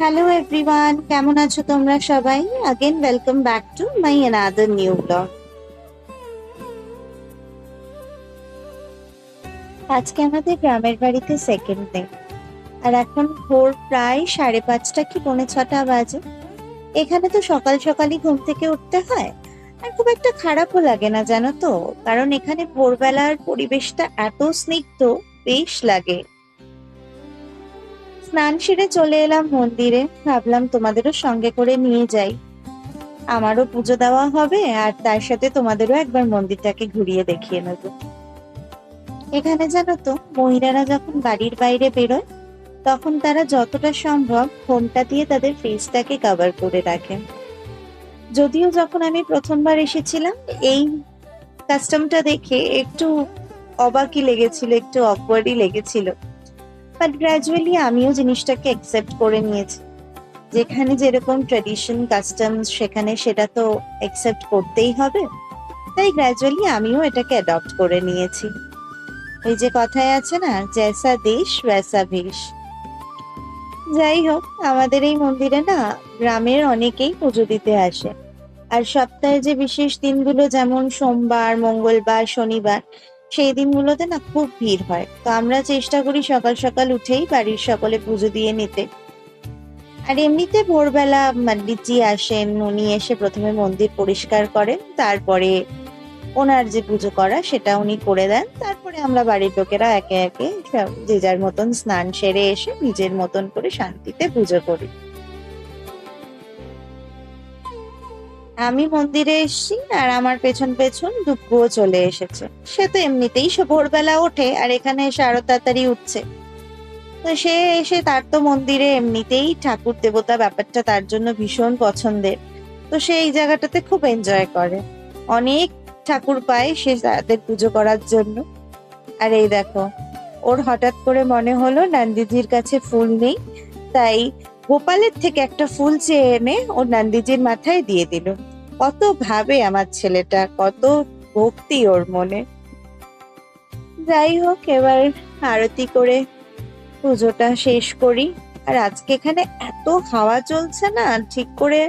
Hello everyone, কেমন আছো তোমরা সবাই? Again welcome back to my another new blog. আজকে আমাদের গ্রামের বাড়িতে সেকেন্ড ডে, আর এখন ভোর প্রায় 5:30 কি 5:45 বাজে। এখানে তো সকাল সকালই ঘুম থেকে উঠতে হয়, আর খুব একটা খারাপও লাগে না জানো তো, কারণ এখানে ভোরবেলার পরিবেশটা এত স্নিগ্ধ, বেশ লাগে। স্নান সেরে চলে এলাম মন্দিরে, ভাবলাম তোমাদেরও সঙ্গে করে নিয়ে যাই। আমারও পুজো দেওয়া হবে আর তার সাথে তোমাদেরও একবার মন্দিরটাকে ঘুরিয়ে দেখিয়ে নেবো। এখানে জানো তো, মহিলারা যখন বাড়ির বাইরে বেরোয় তখন তারা যতটা সম্ভব ফোনটা দিয়ে তাদের ফেসটাকে কভার করে রাখে। যদিও যখন আমি প্রথমবার এসেছিলাম এই কাস্টমটা দেখে একটু অবাকই লেগেছিল, একটু অকওয়ার্ডই লেগেছিল, বাট গ্র্যাজুয়ালি আমিও জিনিসটাকে অ্যাকসেপ্ট করে নিয়েছি। যেখানে যেরকম ট্রেডিশন কাস্টম সেখানে সেটা তো অ্যাকসেপ্ট করতেই হবে, তাই গ্র্যাজুয়ালি আমিও এটাকে অ্যাডপ্ট করে নিয়েছি। ওই যে কথায় আছে না, জৈসা দেশ বৈসা ভেষ। যাই হোক, আমাদের এই মন্দিরে না গ্রামের অনেকেই পুজো দিতে আসে। আর সপ্তাহে যে বিশেষ দিনগুলো, যেমন সোমবার, মঙ্গলবার, শনিবার, সেই দিনগুলোতে না খুব ভিড় হয়। তো আমরা চেষ্টা করি সকাল সকাল উঠেই বাড়ির সকলে পুজো দিয়ে নিতে। আর এমনিতে ভোরবেলা পণ্ডিতজি আসেন, উনি এসে প্রথমে মন্দির পরিষ্কার করেন, তারপরে ওনার যে পুজো করা সেটা উনি করে দেন। তারপরে আমরা বাড়ির লোকেরা একে একে যে যার মতন স্নান সেরে এসে নিজের মতন করে শান্তিতে পুজো করি। আমি মন্দিরে এসেছি আর আমার পেছন পেছন দুগ্গুও চলে এসেছে। সে তো এমনিতেই সে ভোরবেলা ওঠে আর এখানে এসে আরো তাড়াতাড়ি উঠছে। তো সে এসে, তার তো মন্দিরে এমনিতেই ঠাকুর দেবতা ব্যাপারটা তার জন্য ভীষণ পছন্দের। তো সে এই জায়গাটাতে খুব এনজয় করে, অনেক ঠাকুর পায় সে তাদের পুজো করার জন্য। আর এই দেখো, ওর হঠাৎ করে মনে হলো নন্দীজির কাছে ফুল নেই, তাই গোপালের থেকে একটা ফুল চেয়ে এনে ওর নন্দীজির মাথায় দিয়ে দিল। কত ভাবে আমার ছেলেটা, কত ভক্তি ওর মনে। যাই হোক, এবার আরতি করে পুজোটা শেষ করি। আর আজকে এখানে এত হাওয়া চলছে না, ঠিক করে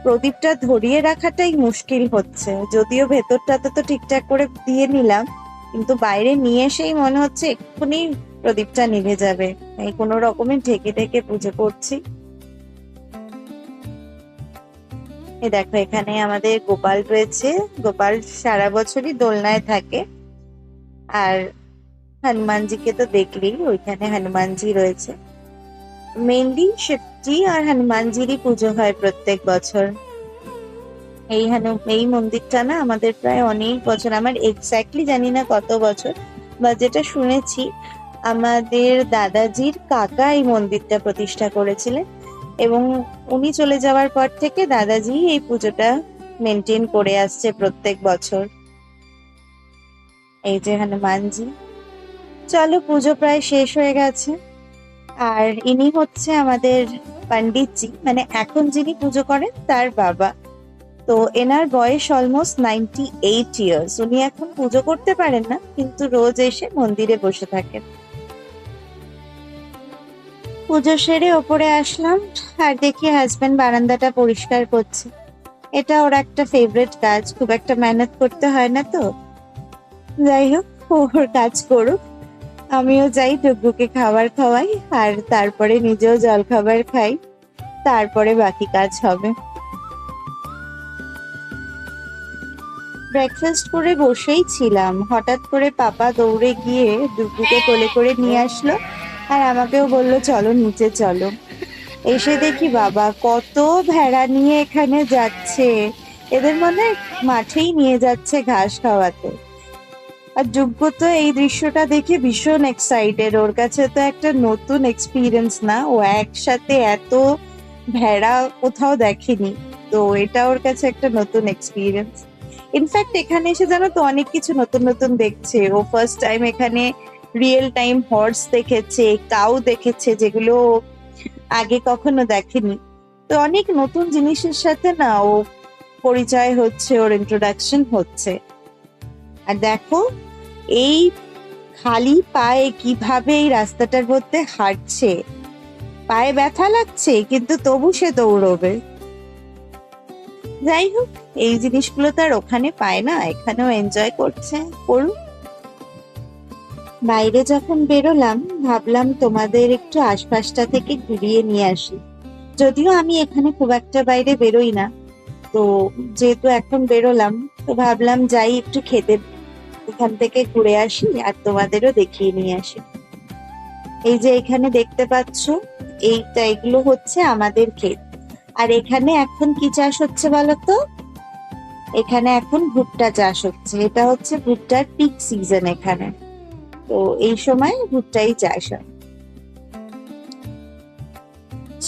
প্রদীপটা ধরিয়ে রাখাটাই মুশকিল হচ্ছে। যদিও ভেতরটাতে তো ঠিকঠাক করে দিয়ে নিলাম, কিন্তু বাইরে নিয়ে এসেই মনে হচ্ছে এক্ষুনি প্রদীপটা নিভে যাবে। এই কোনো রকমে ঢেকে ঢেকে পুজো করছি। এই দেখো, এখানে আমাদের গোপাল রয়েছে। গোপাল সারা বছরই দোলনায় থাকে। আর হনুমানজিকে তো দেখলি, ওইখানে হনুমানজি রয়েছে। মেনলি শিবজি আর হনুমানজিরই পুজো হয় প্রত্যেক বছর। এই মন্দিরটা না আমাদের প্রায় অনেক বছর, আমার এক্স্যাক্টলি জানি না কত বছর, বা যেটা শুনেছি আমাদের দাদাজির কাকা এই মন্দিরটা প্রতিষ্ঠা করেছিলেন, এবং উনি চলে যাওয়ার পর থেকে দাদাজি এই পুজোটা মেনটেন করে আসছে প্রত্যেক বছর। এই যে হনুমানজি। চলো, পুজো প্রায় শেষ হয়ে গেছে। আর ইনি হচ্ছে আমাদের পণ্ডিতজি, মানে এখন যিনি পুজো করেন তার বাবা। তো এনার বয়স অলমোস্ট 98 ইয়ার্স। উনি এখন পুজো করতে পারেন না, কিন্তু রোজ এসে মন্দিরে বসে থাকেন। পুজো সেরে ওপরে আসলাম আর দেখি হাজবেন্ড বারান্দাটা পরিষ্কার করছে। এটা ওর একটা ফেভারিট কাজ, খুব একটা মেহনত করতে হয় না তো। যাই হোক, ওর কাজ করুক, আমিও যাই ডুগুকে খাবার খাওয়াই, আর তারপরে নিজেও জল খাবার খাই, তারপরে বাকি কাজ হবে। ব্রেকফাস্ট করে বসেই ছিলাম, হঠাৎ করে পাপা দৌড়ে গিয়ে ডুগুকে কোলে করে নিয়ে আসলো আর আমাকেও বললো চলো নিচে চলো। এসে দেখি বাবা কত ভেড়া নিয়ে এখানে যাচ্ছে, এদের মনে হয় মাঠেই নিয়ে যাচ্ছে ঘাস খাওয়াতে। আর যোগ্য তো এই দৃশ্যটা দেখে ভীষণ এক্সাইটেড, ওর কাছে তো একটা নতুন এক্সপিরিয়েন্স না, ও একসাথে এত ভেড়া কোথাও দেখেনি। তো এটা ওর কাছে একটা নতুন এক্সপিরিয়েন্স। ইনফ্যাক্ট এখানে এসে জানো তো অনেক কিছু নতুন নতুন দেখছে। ও ফার্স্ট টাইম এখানে রিয়েল টাইম হর্স দেখেছে, কাউ দেখেছে, যেগুলো আগে কখনো দেখেনি। তো অনেক নতুন জিনিসের সাথে না ও পরিচয় হচ্ছে, ওর ইন্ট্রোডাকশন হচ্ছে। আর দেখো, এই খালি পায়ে কিভাবে এই রাস্তাটার মধ্যে হাঁটছে, পায়ে ব্যথা লাগছে কিন্তু তবু সে দৌড়বে। যাই হোক, এই জিনিসগুলো তো আর ওখানে পায় না, এখানেও এনজয় করছে, করুক। বাইরে যখন বেরোলাম ভাবলাম তোমাদের একটু আশপাশটা থেকে ঘুরিয়ে নিয়ে আসি। যদিও আমি এখানে খুব একটা বাইরে বেরোই না, তো যেহেতু এখন বেরোলাম তো ভাবলাম যাই একটু খেতে এখান থেকে ঘুরে আসি আর তোমাদেরও দেখিয়ে নিয়ে আসি। এই যে এখানে দেখতে পাচ্ছ, এগুলো হচ্ছে আমাদের ক্ষেত। আর এখানে এখন কি চাষ হচ্ছে বলতো? এখানে এখন ভুট্টা চাষ হচ্ছে। এটা হচ্ছে ভুট্টার পিক সিজন এখানে, তো এই সময় ভুট্টাই চাষ হয়।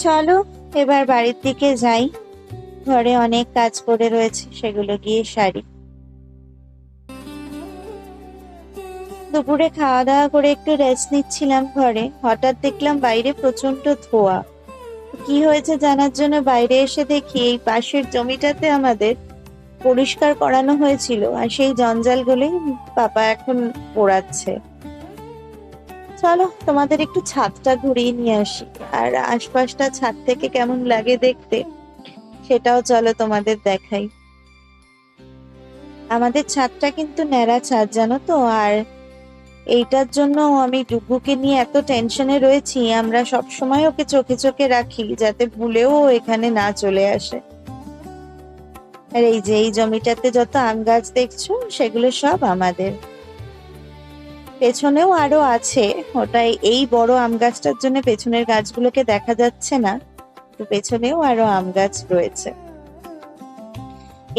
চলো এবার বাড়ির দিকে যাই, ঘরে অনেক কাজ পড়ে রয়েছে, সেগুলো গিয়ে সারি। দুপুরে খাওয়া দাওয়া করে একটু রেস্ট নিচ্ছিলাম ঘরে, হঠাৎ দেখলাম বাইরে প্রচন্ড ধোঁয়া। কি হয়েছে জানার জন্য বাইরে এসে দেখি এই পাশের জমিটাতে আমাদের পরিষ্কার করানো হয়েছিল, আর সেই জঞ্জালগুলোই পাপা এখন পোড়াচ্ছে। চলো তোমাদের একটু ছাদটা ঘুরিয়ে নিয়ে আসি, আর আশপাশটা ছাদ থেকে কেমন লাগে দেখতে সেটাও চলো তোমাদের দেখাই। আমাদের ছাদটা কিন্তু ন্যাড়া ছাদ, জানো তো। আর এইটার জন্য আমি ডুগুকে নিয়ে এত টেনশনে রয়েছি, আমরা সব সময় ওকে চোখে চোখে রাখি যাতে ভুলেও ও এখানে না চলে আসে। আর এই যে এই জমিটাতে যত আম গাছ দেখছো সেগুলো সব আমাদের। পেছনেও আরো আছে, ওটাই এই বড় আম গাছটার জন্য পেছনের গাছগুলোকে দেখা যাচ্ছে না, তো পেছনেও আরো আম গাছ রয়েছে।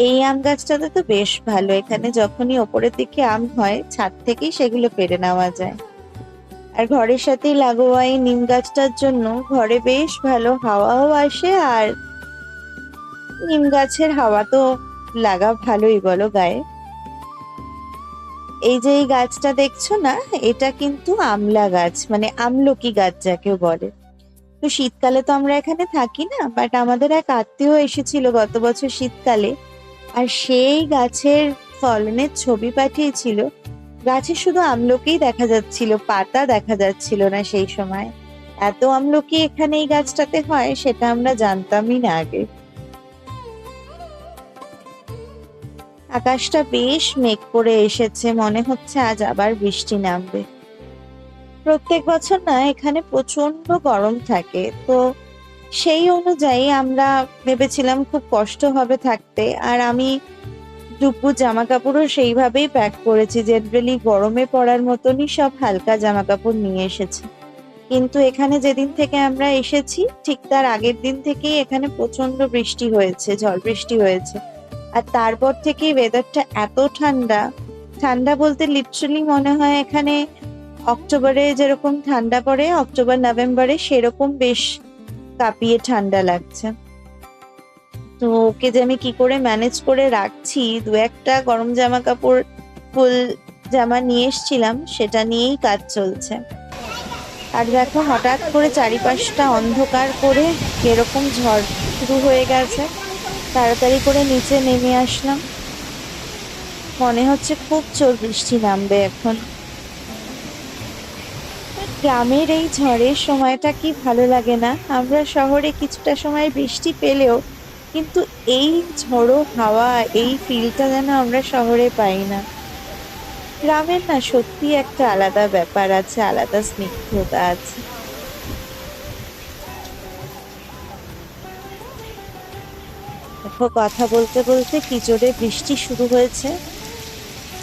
এই আম গাছটাতে তো বেশ ভালো, এখানে যখনই ওপরের দিকে আম হয় ছাদ থেকেই সেগুলো পেড়ে নেওয়া যায়। আর ঘরের সাথেই লাগোয়া এই নিম গাছটার জন্য ঘরে বেশ ভালো হাওয়াও আসে, আর নিম গাছের হাওয়া তো লাগা ভালোই বলো গায়ে। এই যে এই গাছটা দেখছো না, এটা কিন্তু আমলা গাছ, মানে আমলকি গাছ যাকে বলে। তো শীতকালে তো আমরা এখানে থাকি না, বাট আমাদের এক আত্মীয় এসেছিল গত বছর শীতকালে, আর সেই গাছের ফলনের ছবি পাঠিয়েছিল। গাছে শুধু আমলকিই দেখা যাচ্ছিল, পাতা দেখা যাচ্ছিল না সেই সময়। এত আমলকি এখানে এই গাছটাতে হয় সেটা আমরা জানতামই না আগে। আকাশটা বেশ মেঘ করে এসেছে, মনে হচ্ছে আজ আবার বৃষ্টি নামবে। প্রত্যেক বছর না এখানে প্রচন্ড গরম থাকে, তো সেই অনুযায়ী আমরা ভেবেছিলাম খুব কষ্ট হবে থাকতে। আর আমি দুপু জামা কাপড়ও সেইভাবেই প্যাক করেছি, জেনারেলি গরমে পড়ার মতনই সব হালকা জামা কাপড় নিয়ে এসেছি। কিন্তু এখানে যেদিন থেকে আমরা এসেছি ঠিক তার আগের দিন থেকেই এখানে প্রচন্ড বৃষ্টি হয়েছে, ঝড় বৃষ্টি হয়েছে। আর তারপর থেকেই ওয়েদারটা এত ঠান্ডা, ঠান্ডা বলতে লিটারালি মনে হয় এখানে অক্টোবরে যেরকম ঠান্ডা পড়ে অক্টোবর নভেম্বরে সেরকম বেশ কাঁপিয়ে ঠান্ডা লাগছে। তো ওকে যে আমি কি করে ম্যানেজ করে রাখছি, দু একটা গরম জামা কাপড় ফুল জামা নিয়ে এসছিলাম, সেটা নিয়েই কাজ চলছে। আর দেখো হঠাৎ করে চারিপাশটা অন্ধকার করে এরকম ঝড় শুরু হয়ে গেছে, তাড়াতাড়ি করে নিচে নেমে আসলাম। মনে হচ্ছে খুব জোর বৃষ্টি নামবে এখন। গ্রামের এই ঝড়ের সময়টা কি ভালো লাগে না? আমরা শহরে কিছুটা সময় বৃষ্টি পেলেও কিন্তু এই ঝড়ো হাওয়া, এই ফিলটা যেন আমরা শহরে পাই না। গ্রামের না সত্যি একটা আলাদা ব্যাপার আছে, আলাদা স্নিগ্ধতা আছে। দেখো কথা বলতে বলতে কি জোরে বৃষ্টি শুরু হয়েছে,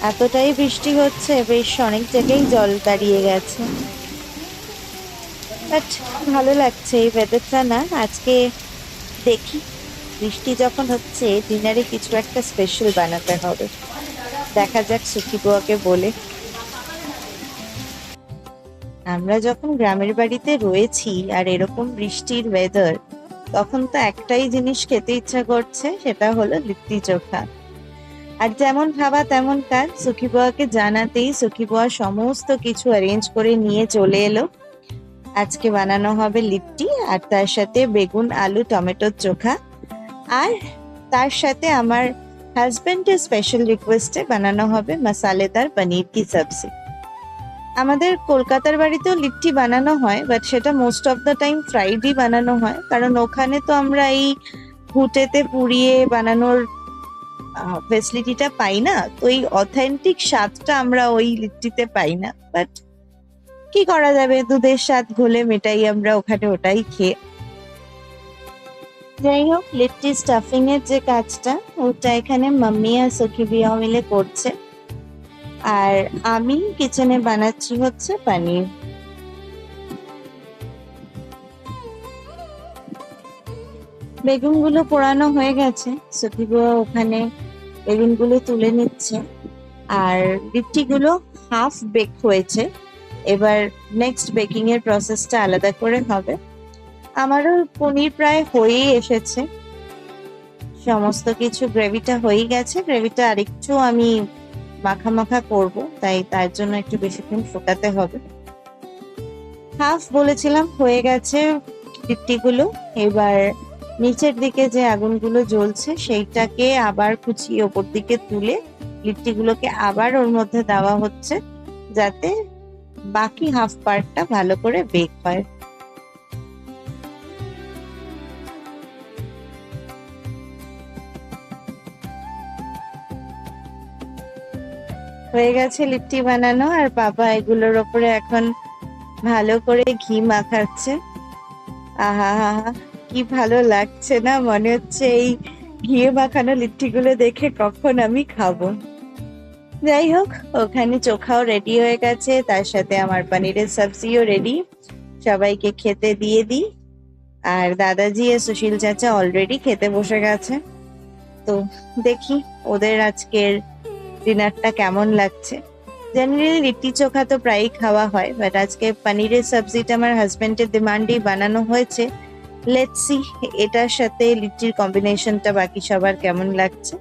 এতটাই বৃষ্টি হচ্ছে বেশ অনেক জায়গায় জল দাঁড়িয়ে গেছে। বাট ভালো লাগছে এই ওয়েদারটা না আজকে। দেখি বৃষ্টি যখন হচ্ছে ডিনারে কিছু একটা স্পেশাল বানাতে হবে, দেখা যাক সুখী বুয়াকে বলে। আমরা যখন গ্রামের বাড়িতে রয়েছি আর এরকম বৃষ্টির ওয়েদার, তখন তো একটাই জিনিস খেতে ইচ্ছা করছে, সেটা হলো লিট্টি চোখা। আর যেমন ভাবা তেমন কাজ, সুখী বুয়াকে জানাতেই সুখী বুয়া সমস্ত কিছু অ্যারেঞ্জ করে নিয়ে চলে এলো। আজকে বানানো হবে লিট্টি, আর তার সাথে বেগুন আলু টমেটোর চোখা, আর তার সাথে আমার হাজবেন্ডের স্পেশাল রিকোয়েস্টে বানানো হবে মসালেদার পনির কি সবজি। আমাদের কলকাতার বাড়িতেও লিট্টি বানানো হয়, বাট সেটা মোস্ট অফ দ্য টাইম ফ্রাইডই বানানো হয়, কারণ ওখানে তো আমরা এই ঘুঁটেতে পুড়িয়ে বানানোর ফেসিলিটিটা পাই না, তো এই অথেন্টিক স্বাদটা আমরা ওই লিট্টিতে পাই না। বাট কি করা যাবে, দুধের স্বাদ ঘোলে মেটাই আমরা ওখানে ওটাই খেয়ে। যাই হোক, লিট্টি স্টাফিং এর যে কাজটা ওটা এখানে মাম্মি আর সখিবিয়া মিলে করছে, আর আমি কিচেনে বানাচ্ছি হচ্ছে পনির। বেগুনগুলো পোড়ানো হয়ে গেছে, সখিবিয়া ওখানে বেগুনগুলো তুলে নিচ্ছে, আর লিট্টিগুলো হাফ বেক হয়েছে। এবার নেক্সট বেকিং এর প্রসেসটা আলাদা করে হবে। আমারও পনির প্রায় হয়েই এসেছে, সমস্ত কিছু গ্রেভিটা হয়ে গেছে। গ্রেভিটা আরেকটু আমি মাখা মাখা করব, তাই তার জন্য একটু বেশিক্ষণ ফোটাতে হবে। হাফ বলেছিলাম হয়ে গেছে লিট্টিগুলো। এবার নিচের দিকে যে আগুনগুলো জ্বলছে সেইটাকে আবার কুচিয়ে ওপর দিকে তুলে লিট্টিগুলোকে আবার ওর মধ্যে দেওয়া হচ্ছে, যাতে বাকি হাফ পার্টটা ভালো করে বেক হয়। হয়ে গেছে লিট্টি বানানো, আর বাবা এগুলোর ওপরে এখন ভালো করে ঘি মাখাচ্ছে। আহা হা, কি ভালো লাগছে না, মনে হচ্ছে এই ঘিয়ে মাখানো লিট্টিগুলো দেখে কখন আমি খাবো। যাই হোক, ওখানে চোখাও রেডি হয়ে গেছে, তার সাথে আমার পনিরের সবজিও রেডি। সবাইকে খেতে দিয়ে দিই, আর দাদাজি আর সুশীল চাচা অলরেডি খেতে বসে গেছে। তো দেখি ওদের আজকের ডিনারটা কেমন লাগছে। জেনারেলি লিট্টি চোখা তো প্রায়ই খাওয়া হয়, বাট আজকে পনিরের সবজিটা আমার হাজবেন্ডের ডিমান্ডেই বানানো হয়েছে। লেটস সি এটার সাথে লিট্টির কম্বিনেশনটা বাকি সবার কেমন লাগছে।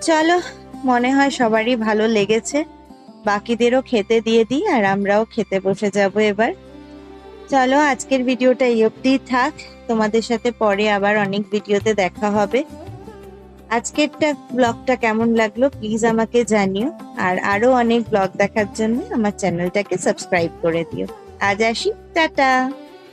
চলো, মনে হয় সবারই ভালো লেগেছে, বাকিদেরও খেতে দিয়ে দিই, আর আমরাও খেতে বসে যাব এবার। চলো, আজকের ভিডিওটা এই অবধি থাক, তোমাদের সাথে পরে আবার অনেক ভিডিওতে দেখা হবে। আজকেরটা ব্লগটা কেমন লাগলো প্লিজ আমাকে জানিও, আর আরো অনেক ব্লগ দেখার জন্য আমার চ্যানেলটাকে সাবস্ক্রাইব করে দিও। আজ আসি, টাটা।